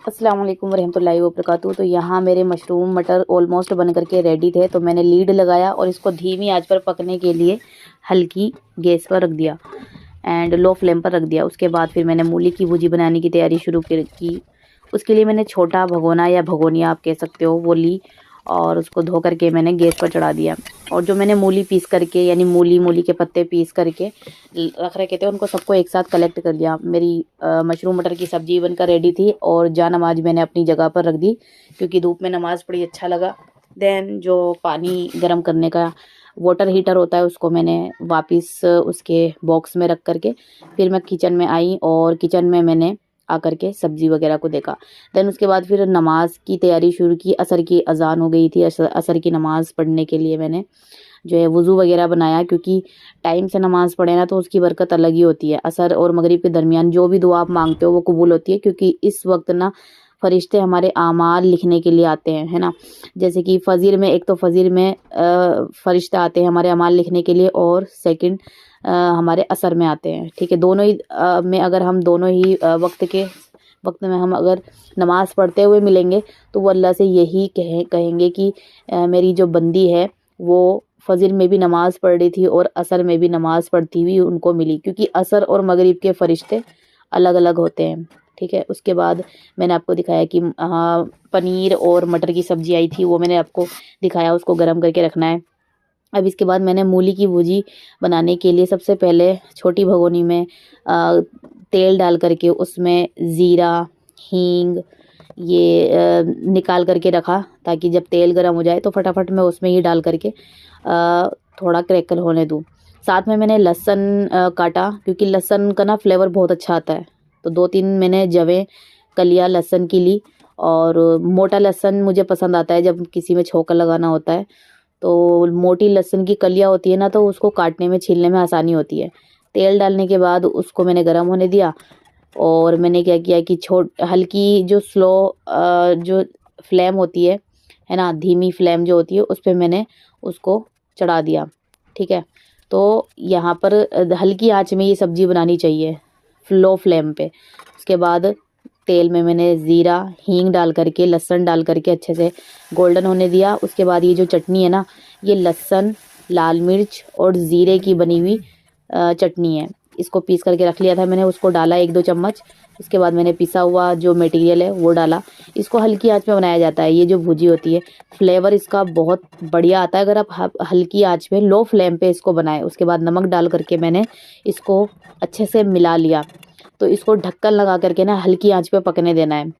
अस्सलाम वालेकुम रहमतुल्लाहि व बरकातहू। तो यहाँ मेरे मशरूम मटर ऑलमोस्ट बन करके रेडी थे, तो मैंने लीड लगाया और इसको धीमी आंच पर पकने के लिए हल्की गैस पर रख दिया एंड लो फ्लेम पर रख दिया। उसके बाद फिर मैंने मूली की भुजी बनाने की तैयारी शुरू की। उसके लिए मैंने छोटा भगोना या भगोनिया आप कह सकते हो वो ली और उसको धो करके मैंने गैस पर चढ़ा दिया। और जो मैंने मूली पीस करके यानी मूली के पत्ते पीस करके रख रखे थे उनको सबको एक साथ कलेक्ट कर दिया। मेरी मशरूम मटर की सब्जी बनकर रेडी थी और जा नमाज मैंने अपनी जगह पर रख दी क्योंकि धूप में नमाज पढ़ी अच्छा लगा। देन जो पानी गर्म करने का वाटर हीटर होता है उसको मैंने वापस उसके बॉक्स में रख करके फिर मैं किचन में आई और किचन में मैंने आकर के सब्जी वगैरह को देखा। देन उसके बाद फिर नमाज की तैयारी शुरू की। असर की अजान हो गई थी। असर की नमाज़ पढ़ने के लिए मैंने जो है वज़ू वगैरह बनाया क्योंकि टाइम से नमाज़ पढ़े ना तो उसकी बरकत अलग ही होती है। असर और मगरिब के दरमियान जो भी दुआ आप मांगते हो वो कबूल होती है क्योंकि इस वक्त ना फरिश्ते हमारे आमाल लिखने के लिए आते हैं, है ना। जैसे कि फ़जर में एक तो फ़जर में फरिश्ते आते हैं हमारे अमाल लिखने के लिए और सेकंड हमारे असर में आते हैं, ठीक है। दोनों ही में अगर हम दोनों ही वक्त में हम अगर नमाज़ पढ़ते हुए मिलेंगे तो वो अल्लाह से यही कहेंगे कि मेरी जो बंदी है वो फ़जर में भी नमाज़ पढ़ रही थी और असर में भी नमाज़ पढ़ती हुई उनको मिली क्योंकि असर और मगरिब के फ़रिश्ते अलग अलग होते हैं, ठीक है। उसके बाद मैंने आपको दिखाया कि पनीर और मटर की सब्ज़ी आई थी, वो मैंने आपको दिखाया, उसको गर्म करके रखना है। अब इसके बाद मैंने मूली की भुजी बनाने के लिए सबसे पहले छोटी भगोनी में तेल डाल करके उसमें ज़ीरा, हींग निकाल करके रखा ताकि जब तेल गर्म हो जाए तो फटाफट मैं उसमें ही डाल करके थोड़ा क्रैकल होने दूँ। साथ में मैंने लहसुन काटा क्योंकि लहसुन का ना फ्लेवर बहुत अच्छा आता है। तो 2-3 मैंने जवें कलियाँ लहसुन की ली और मोटा लहसुन मुझे पसंद आता है जब किसी में छोंका लगाना होता है। तो मोटी लहसुन की कलियाँ होती है ना तो उसको काटने में छीलने में आसानी होती है। तेल डालने के बाद उसको मैंने गर्म होने दिया और मैंने क्या किया कि हल्की जो स्लो जो फ्लेम होती है ना, धीमी फ्लेम जो होती है उस पे मैंने उसको चढ़ा दिया, ठीक है। तो यहाँ पर हल्की आंच में ये सब्ज़ी बनानी चाहिए लो फ्लेम पे। उसके बाद तेल में मैंने ज़ीरा, हींग डाल करके लहसुन डाल करके अच्छे से गोल्डन होने दिया। उसके बाद ये जो चटनी है ना, ये लहसुन, लाल मिर्च और ज़ीरे की बनी हुई चटनी है। इसको पीस करके रख लिया था मैंने, उसको डाला 1-2 चम्मच। उसके बाद मैंने पिसा हुआ जो मटेरियल है वो डाला। इसको हल्की आंच में बनाया जाता है। ये जो भुजी होती है फ्लेवर इसका बहुत बढ़िया आता है अगर आप हल्की आंच में लो फ्लेम पे इसको बनाएं। उसके बाद नमक डाल करके मैंने इसको अच्छे से मिला लिया। तो इसको ढक्कन लगा करके ना हल्की आंच पे पकने देना है।